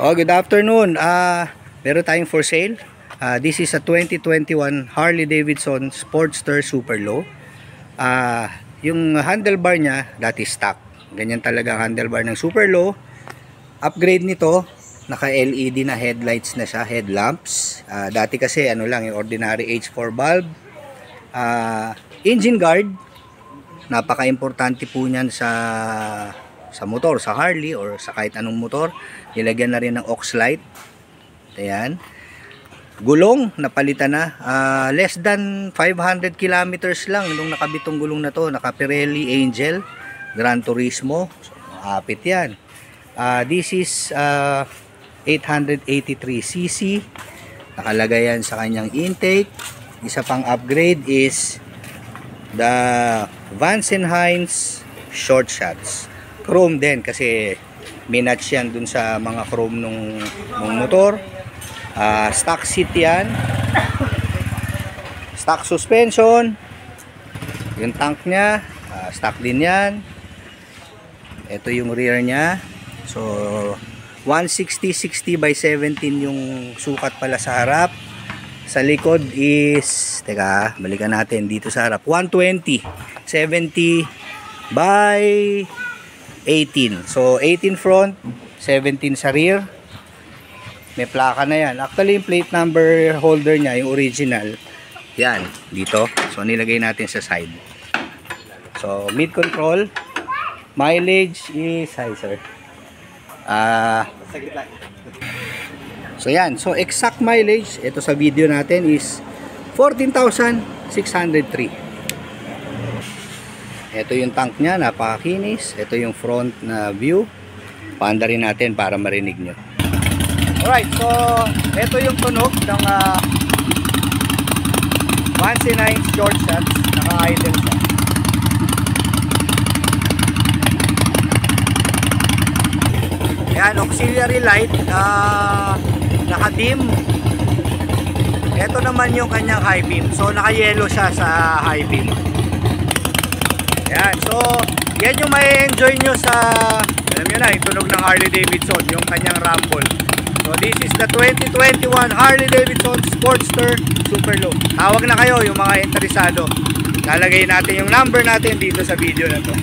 Oh, good afternoon. Meron tayong for sale. This is a 2021 Harley Davidson Sportster Super Low. Yung handlebar niya, dati stock. Ganyan talaga ang handlebar ng Super Low. Upgrade nito, naka LED na headlights na siya, headlamps. Dati kasi ano lang, yung ordinary H4 bulb. Engine guard, napaka-importante po niyan sa motor, sa Harley or sa kahit anong motor. Nilagyan na rin ng aux light. Ayan. Gulong, napalitan na. Less than 500 kilometers lang nung nakabitong gulong na to. Naka Pirelli Angel, Gran Turismo. So, apit yan. This is 883cc. Nakalagay yan sa kanyang intake. Isa pang upgrade is the Vance & Hines short shots. Chrome din kasi minatch yan dun sa mga chrome nung motor. Stock seat yan, stock suspension, yung tank nya stock din yan. Ito yung rear nya. So 160/60 by 17 yung sukat pala sa harap. Sa likod is, teka, balikan natin dito sa harap, 120/70 by 18. So 18 front, 17 sa rear. May plaka na yan. Actually yung plate number holder nya, yung original, yan dito. So nilagay natin sa side. So mid control. Mileage is, hi sir, so yan. So exact mileage ito sa video natin is 14,603. Ito yung tank nya, napakakinis. Ito yung front na view. Paanda rin natin para marinig nyo. Alright, so ito yung tunog ng Vance & Hines short shots. Naka-idle siya. Yan, auxiliary light, naka-dim. Ito naman yung kanyang high beam. So naka-yellow siya sa high beam. Yan, so yan yung may enjoy nyo sa, alam nyo na, yung tunog ng Harley Davidson, yung kanyang rumble. So this is the 2021 Harley Davidson Sportster Super Low. Tawag na kayo yung mga interesado. Lalagay natin yung number natin dito sa video na to.